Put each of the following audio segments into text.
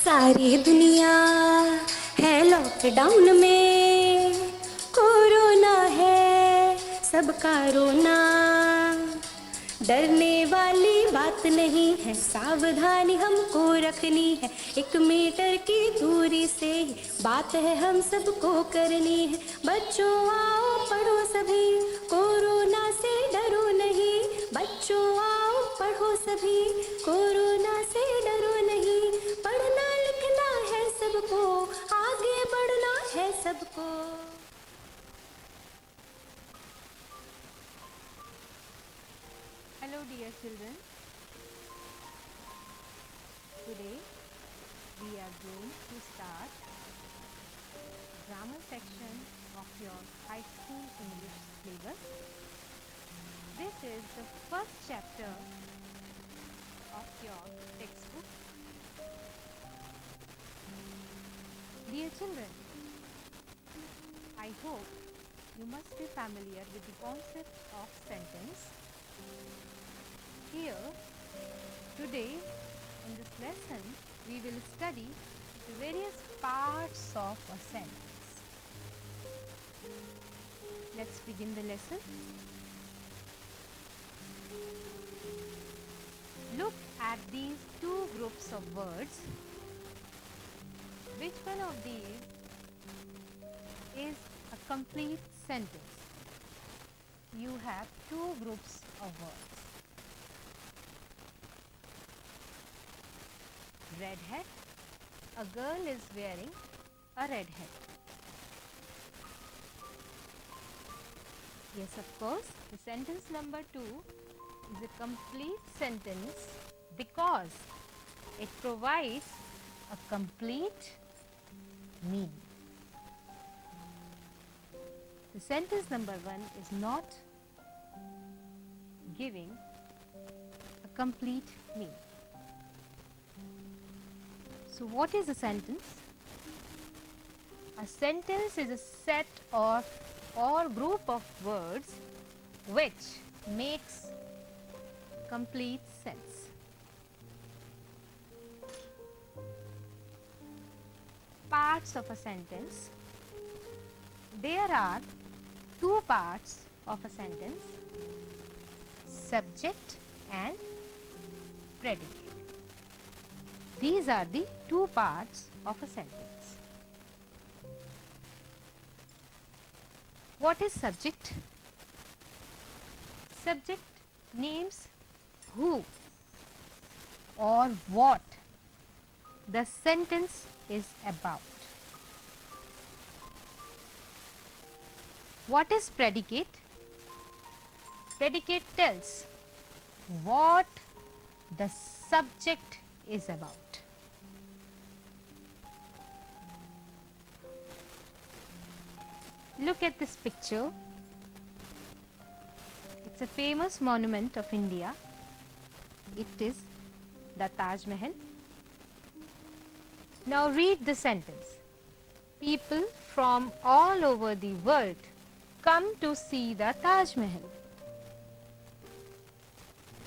सारी दुनिया है लॉकडाउन में, कोरोना है सबका रोना। डरने वाली बात नहीं है, सावधानी हमको रखनी है। 1 मीटर की दूरी से ही बात है हम सबको करनी है। बच्चों आओ पढ़ो सभी, कोरोना से डरो नहीं। बच्चों आओ पढ़ो सभी, कोरोना से डरो नहीं। पढ़ना लिखना है सबको, आगे बढ़ना है सबको। Hello dear children, today we are going to start grammar section of your high school English syllabus. This is the first chapter of your textbook. Dear children, I hope you must be familiar with the concept of sentence. Here, today in this lesson, we will study the various parts of a sentence. Let's begin the lesson. Look at these two groups of words. Which one of these is a complete sentence? You have two groups of words. Red hat. A girl is wearing a red hat. Yes, of course, the sentence number 2 is a complete sentence because it provides a complete meaning. The sentence number 1 is not giving a complete meaning. So what is a sentence? A sentence is a set of or group of words which makes complete sense. Parts of a sentence. There are two parts of a sentence: subject and predicate. These are the two parts of a sentence. What is subject? Subject names who or what the sentence is about. What is predicate? Predicate tells what the subject is about. Look at this picture. It's a famous monument of India. It is the Taj Mahal. Now read the sentence. People from all over the world come to see the Taj Mahal.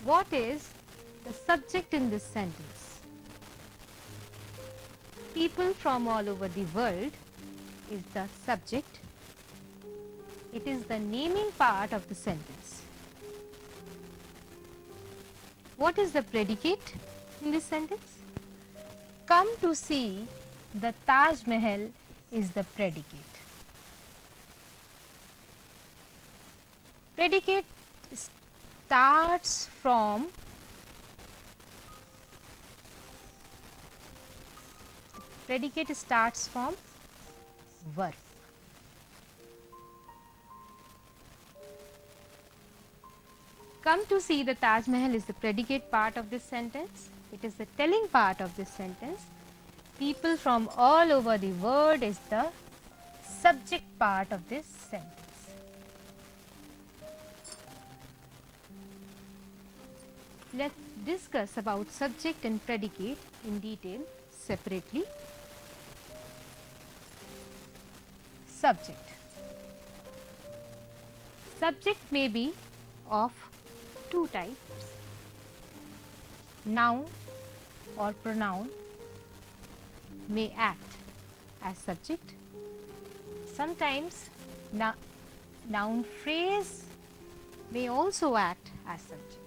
What is the subject in this sentence? People from all over the world is the subject. It is the naming part of the sentence. What is the predicate in this sentence? Come to see the Taj Mahal is the predicate. Predicate starts from verb. Come to see the Taj Mahal is the predicate part of this sentence. It is the telling part of this sentence. People from all over the world is the subject part of this sentence. Let's discuss about subject and predicate in detail separately. Subject. Subject may be of two types: noun or pronoun. may act as subject. Sometimes noun phrase may also act as subject.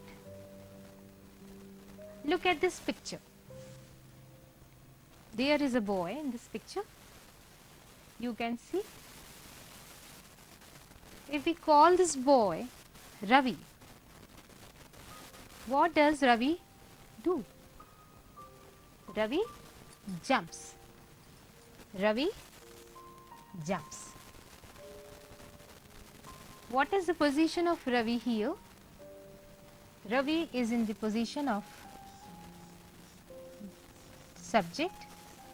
Look at this picture. There is a boy in this picture. You can see. If we call this boy Ravi, what does Ravi do? Ravi jumps. Ravi jumps. What is the position of Ravi here? Ravi is in the position of subject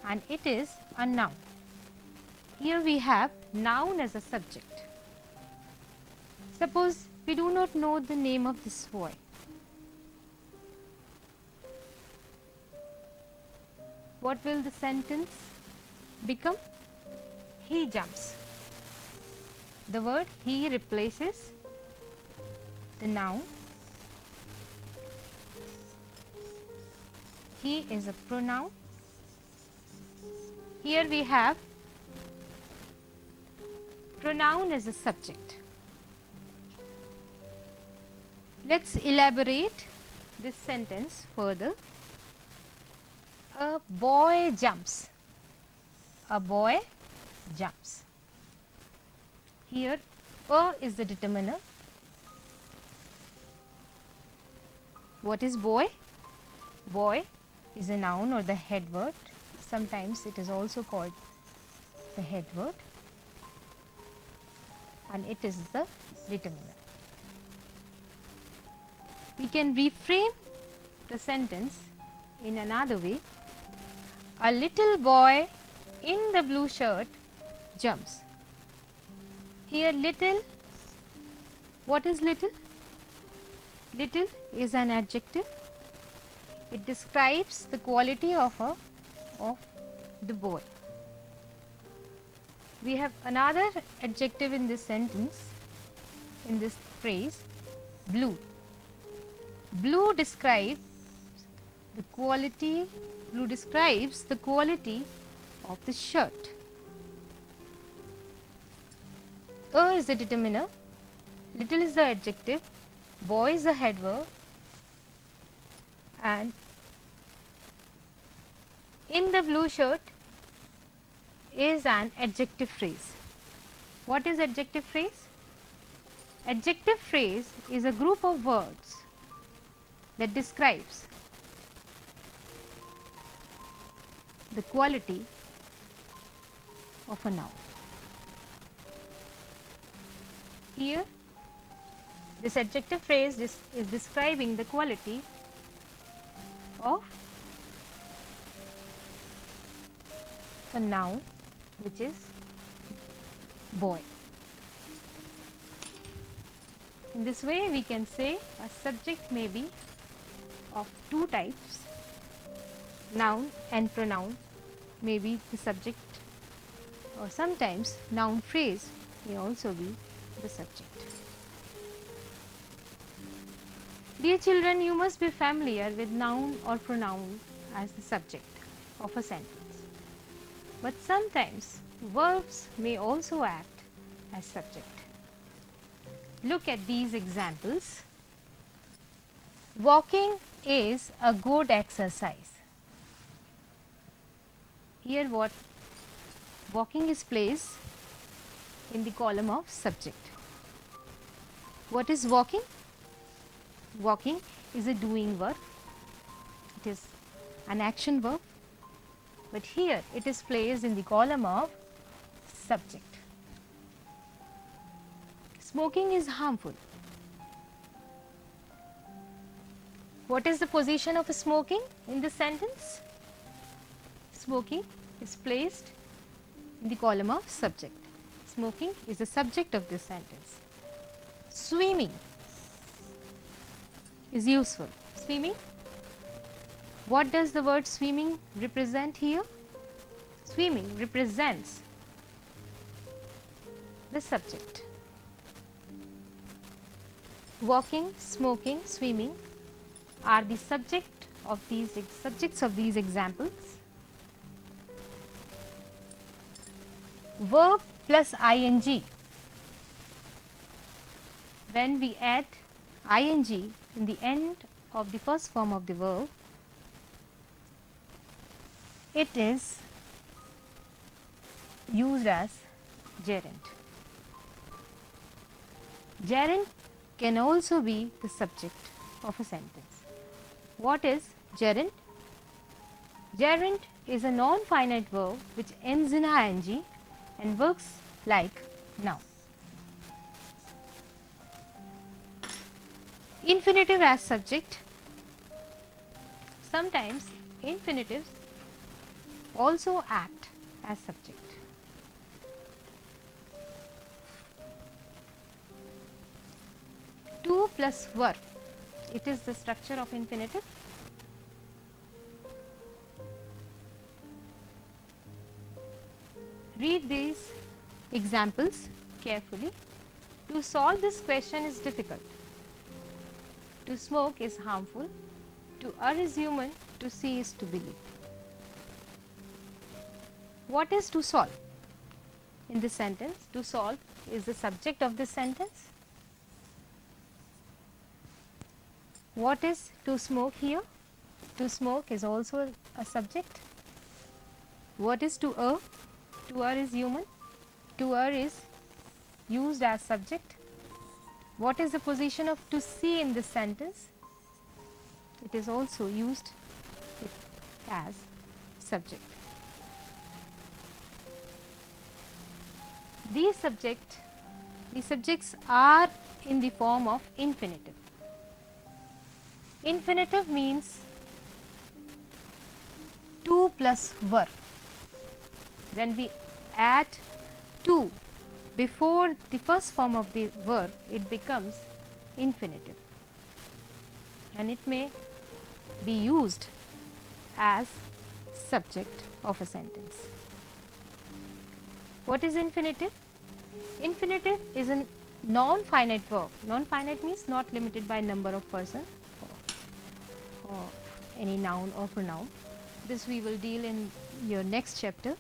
and it is a noun. Here we have noun as a subject. Suppose we do not know the name of this boy. What will the sentence become? He jumps. The word he replaces the noun. He is a pronoun. Here we have pronoun as a subject. Let's elaborate this sentence further. A boy jumps. A boy jumps. Here, a is the determiner. What is boy? Boy is a noun or the head word. Sometimes it is also called the head word, and it is the determiner. We can reframe the sentence in another way. A little boy in the blue shirt jumps. Here little, what is little? Little is an adjective. It describes the quality of the boy. We have another adjective in this sentence, in this phrase, blue. Blue describes the quality of the shirt. A is the determiner, little is the adjective, boy is the head verb, and in the blue shirt is an adjective phrase. What is adjective phrase? Adjective phrase is a group of words that describes the quality of a noun. Here, this adjective phrase is describing the quality of a noun, which is boy. In this way, we can say a subject may be of two types. Noun and pronoun may be the subject, or sometimes noun phrase may also be the subject. Dear children, you must be familiar with noun or pronoun as the subject of a sentence. But sometimes verbs may also act as subject. Look at these examples. Walking is a good exercise. Here what? Walking is placed in the column of subject. What is walking? Walking is a doing verb. It is an action verb. But here it is placed in the column of subject. Smoking is harmful. What is the position of smoking in this sentence? Smoking is placed in the column of subject. Smoking is the subject of this sentence. Swimming is useful. Swimming. What does the word swimming represent here? Swimming represents the subject. Walking, smoking, swimming are the subjects of these examples. verb plus ing. When we add ing in the end of the first form of the verb, it is used as gerund. Gerund can also be the subject of a sentence. What is gerund? Gerund is a non-finite verb which ends in ing and works like noun. Infinitive as subject. Sometimes infinitives also act as subject. To plus were, it is the structure of infinitive. Read these examples carefully. To solve this question is difficult. To smoke is harmful. To err is human. To see is to believe. What is to solve? In this sentence, to solve is the subject of this sentence. What is to smoke here? To smoke is also a subject. What is to err? To err is human. To err is used as subject. What is the position of to see in this sentence? It is also used as subject. These subjects are in the form of infinitive. Infinitive means to plus were. When we add to before the first form of the verb, it becomes infinitive, and it may be used as subject of a sentence. What is infinitive? Infinitive is a non-finite verb. Non-finite means not limited by number of persons or any noun or pronoun. This we will deal in your next chapter,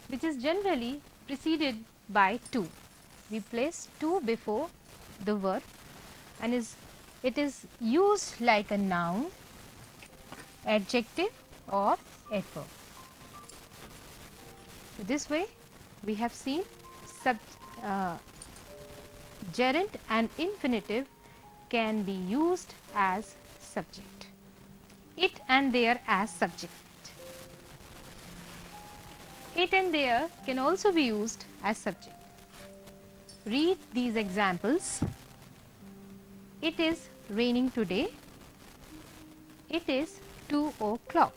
which is generally preceded by to. We place to before the verb and it is used like a noun, adjective or adverb. This way we have seen gerund and infinitive can be used as subject. It and there as subject. It and there can also be used as subject. Read these examples. It is raining today. It is 2 o'clock.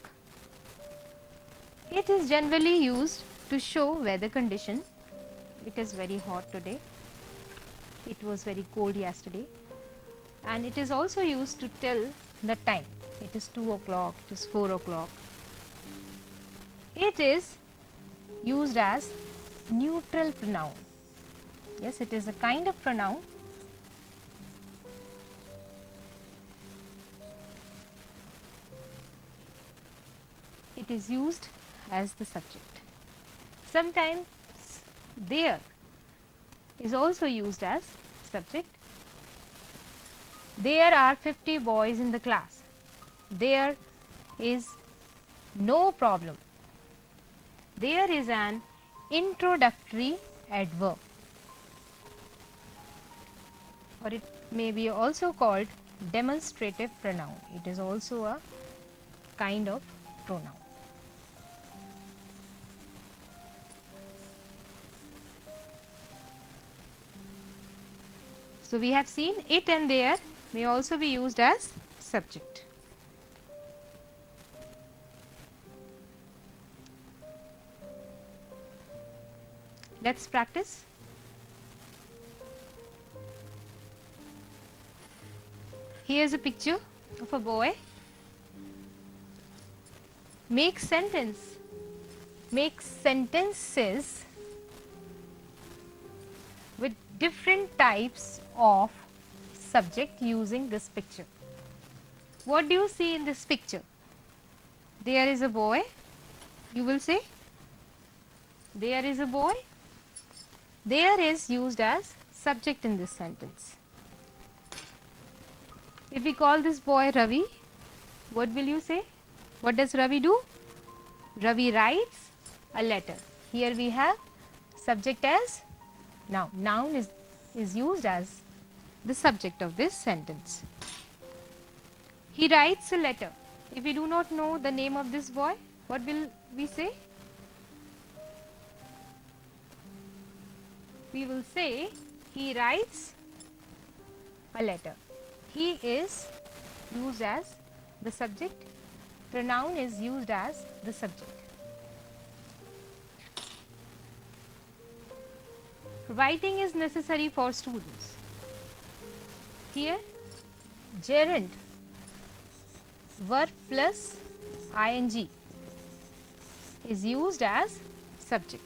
It is generally used to show weather condition. It is very hot today. It was very cold yesterday. And it is also used to tell the time. It is 2 o'clock, it is 4 o'clock. It is used as neutral pronoun. Yes, it is a kind of pronoun. It is used as the subject. Sometimes there is also used as subject. There are 50 boys in the class. There is no problem. There is an introductory adverb, or it may be also called demonstrative pronoun. It is also a kind of pronoun. So we have seen it and there may also be used as subject. Let's practice. Here's a picture of a boy. Make sentences with different types of subject using this picture. What do you see in this picture? There is a boy. You will say There is a boy. There is used as subject in this sentence. If we call this boy Ravi, what will you say? What does Ravi do? Ravi writes a letter. Here we have subject as noun. Noun is used as the subject of this sentence. He writes a letter. If we do not know the name of this boy, what will we say? We will say he writes a letter. He is used as the subject. Pronoun is used as the subject. Writing is necessary for students. Here, gerund, verb plus ing is used as subject.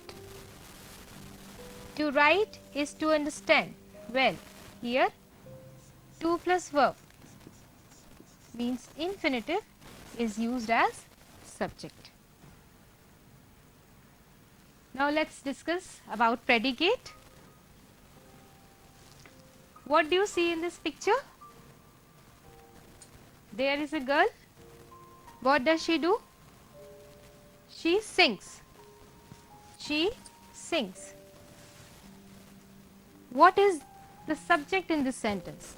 To write is to understand. Well, here to plus verb means infinitive is used as subject. Now let's discuss about predicate. What do you see in this picture? There is a girl. What does she do? She sings. She sings. What is the subject in this sentence?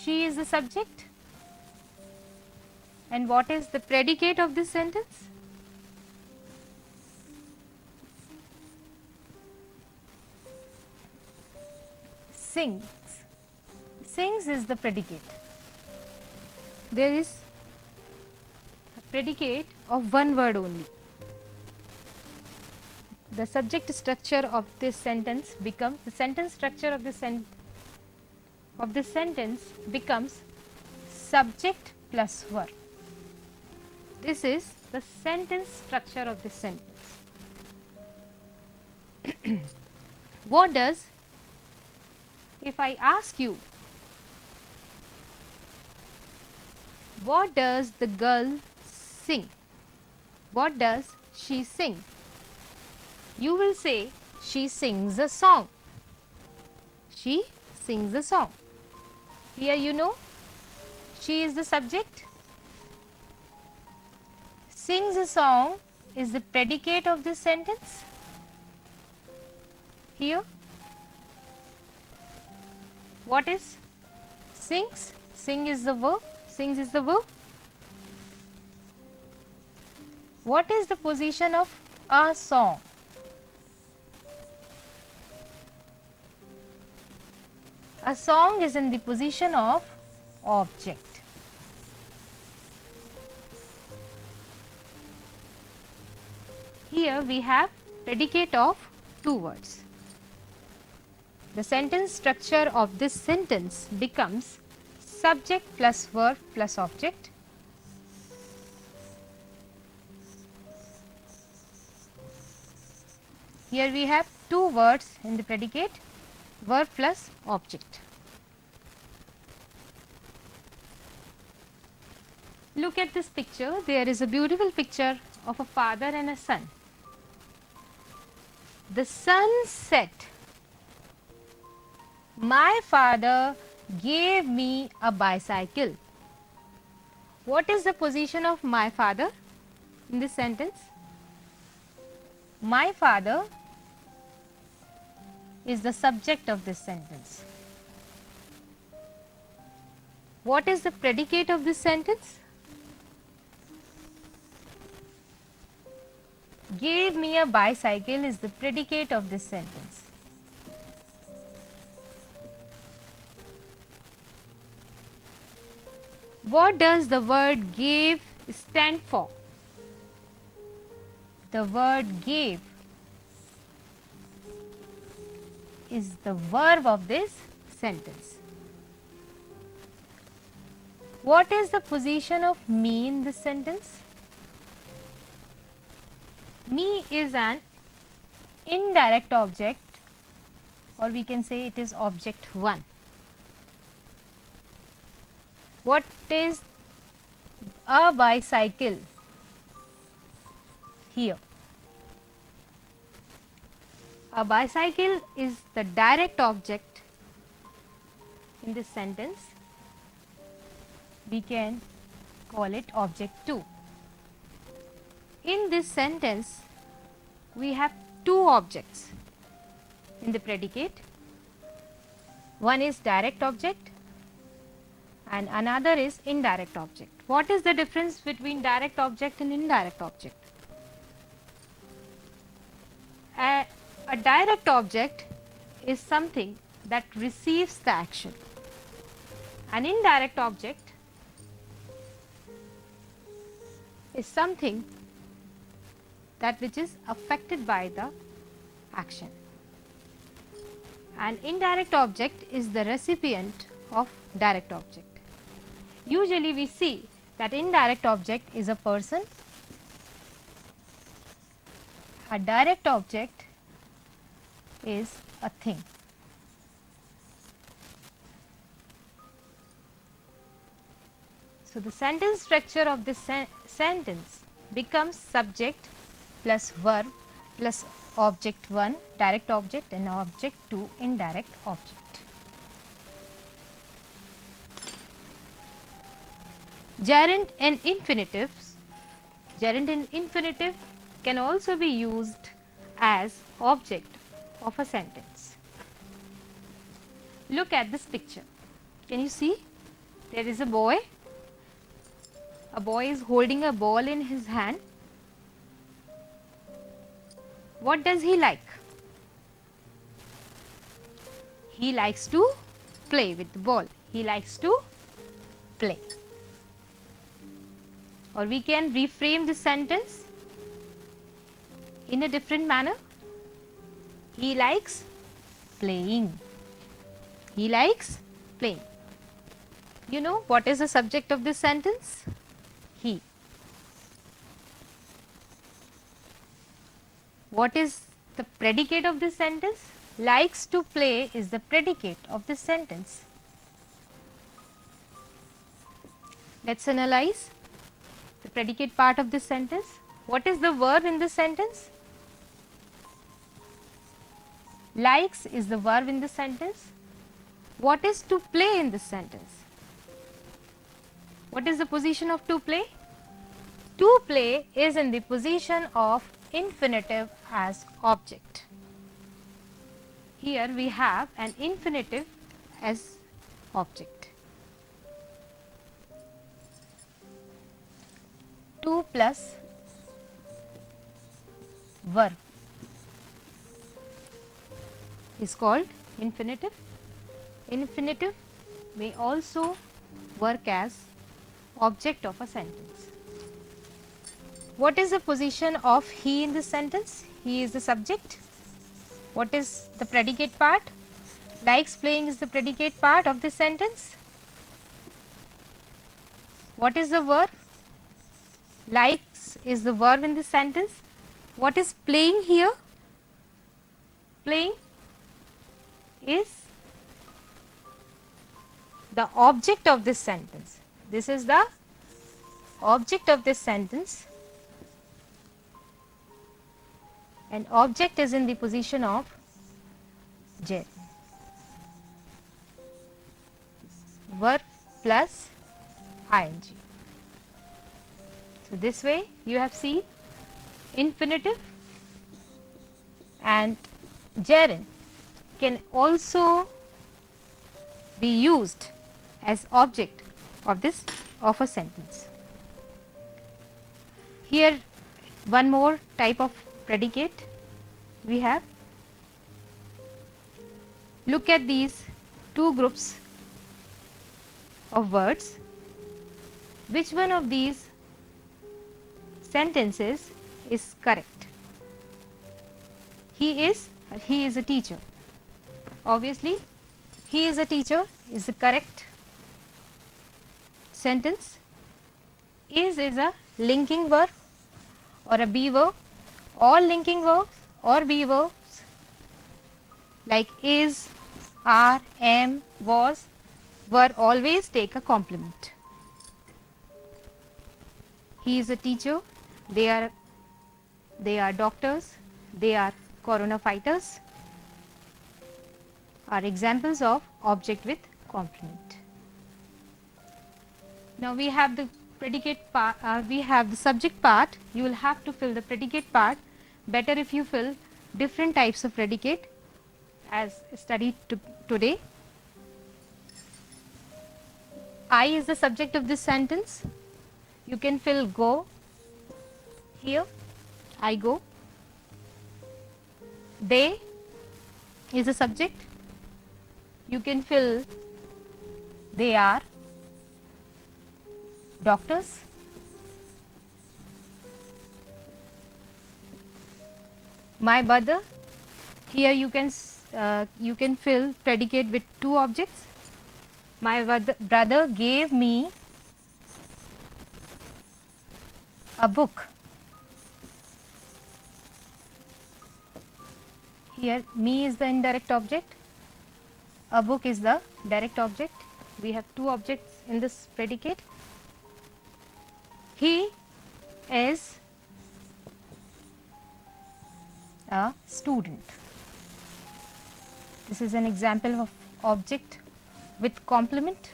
She is the subject. And what is the predicate of this sentence? Sings. Sings is the predicate. There is a predicate of one word only. The subject structure of this sentence becomes, the sentence structure of this sentence becomes subject plus verb. This is the sentence structure of this sentence. What does, if I ask you, what does the girl sing? What does she sing? You will say she sings a song. She sings a song. Here you know she is the subject. Sings a song is the predicate of this sentence. Here, what is sings? Sing is the verb. Sings is the verb. What is the position of a song? A song is in the position of object. Here we have predicate of two words. The sentence structure of this sentence becomes subject plus verb plus object. Here we have two words in the predicate, verb plus object. Look at this picture. There is a beautiful picture of a father and a son. The sun said, "My father gave me a bicycle." What is the position of my father in this sentence? My father is the subject of this sentence. What is the predicate of this sentence? Gave me a bicycle is the predicate of this sentence. What does the word gave stand for? The word gave is the verb of this sentence. What is the position of me in this sentence? Me is an indirect object, or we can say it is object 1. What is a bicycle? here. A bicycle is the direct object in this sentence. We can call it object 2. In this sentence, we have two objects in the predicate. One is direct object and another is indirect object. What is the difference between direct object and indirect object? A direct object is something that receives the action. An indirect object is something that which is affected by the action. An indirect object is the recipient of direct object. Usually we see that indirect object is a person. A direct object is a thing. So the sentence structure of this sentence becomes subject plus verb plus object 1 direct object and object 2 indirect object. Gerund and infinitives. Gerund and infinitive can also be used as object of a sentence. Look at this picture. Can you see? There is a boy. A boy is holding a ball in his hand. What does he like? He likes to play with the ball. He likes to play. Or we can reframe this sentence in a different manner. He likes playing. He likes playing. You know what is the subject of this sentence? He. What is the predicate of this sentence? Likes to play is the predicate of this sentence. Let's analyze the predicate part of this sentence. What is the verb in this sentence? Likes is the verb in this sentence. What is to play in this sentence? What is the position of to play? To play is in the position of infinitive as object. Here we have an infinitive as object. To plus verb is called infinitive. Infinitive may also work as object of a sentence. What is the position of he in this sentence? He is the subject. What is the predicate part? Likes playing is the predicate part of this sentence. What is the verb? Likes is the verb in this sentence. What is playing here? Playing is the object of this sentence. This is the object of this sentence, and object is in the position of gerund. Verb plus ing. So this way you have seen infinitive and gerund can also be used as object of a sentence. Here one more type of predicate we have. Look at these two groups of words. Which one of these sentences is correct? He is a teacher. Obviously, he is a teacher is the correct sentence. Is a linking verb or a be verb. All linking verbs or be verbs like is, are, am, was, were always take a complement. He is a teacher. They are they are doctors, they are corona fighters, are examples of object with complement. Now we have the predicate part, we have the subject part. You will have to fill the predicate part. Better if you fill different types of predicate as studied today. I is the subject of this sentence. You can fill go here, I go. They is the subject. You can fill they are doctors. My brother, here you can fill predicate with two objects. My brother gave me a book. Here me is the indirect object, a book is the direct object. We have two objects in this predicate. He is a student. This is an example of object with complement.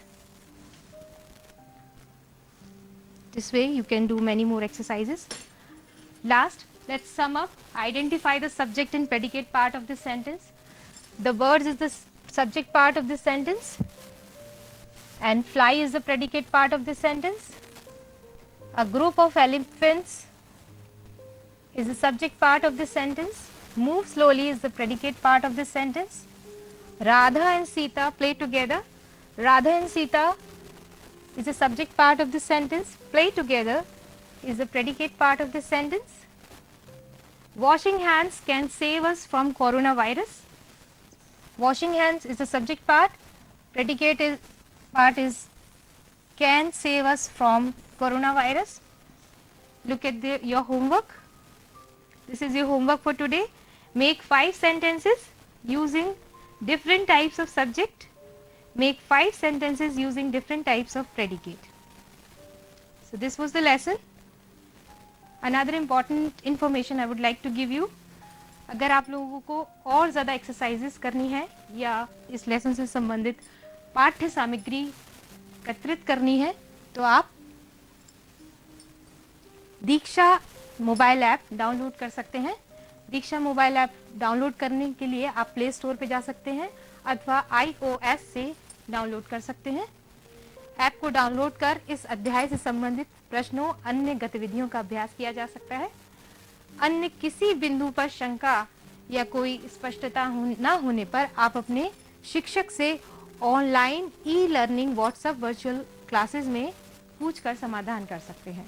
This way you can do many more exercises. Last, let's sum up. Identify the subject and predicate part of this sentence. The birds is the subject part of this sentence and fly is the predicate part of this sentence. A group of elephants is the subject part of this sentence. Move slowly is the predicate part of this sentence. Radha and Sita play together. Radha and Sita is the subject part of this sentence. Play together is the predicate part of this sentence. Washing hands can save us from coronavirus. Washing hands is the subject part. Predicate part is can save us from coronavirus. Look at your homework. This is your homework for today. Make 5 sentences using different types of subject. Make 5 sentences using different types of predicate. So this was the lesson. Another important information I would like to give you. अगर आप लोगों को और ज़्यादा exercises करनी है या इस लेसन से संबंधित पाठ्य सामग्री एकत्रित करनी है तो आप दीक्षा मोबाइल ऐप डाउनलोड कर सकते हैं। दीक्षा मोबाइल ऐप डाउनलोड करने के लिए आप प्ले स्टोर पे जा सकते हैं अथवा iOS से डाउनलोड कर सकते हैं। ऐप को डाउनलोड कर इस अध्याय से संबंधित प्रश्नों अन्य गतिविधियों का अभ्यास किया जा सकता है। अन्य किसी बिंदु पर शंका या कोई स्पष्टता न होने पर आप अपने शिक्षक से online e learning WhatsApp virtual classes में पूछकर समाधान कर सकते हैं।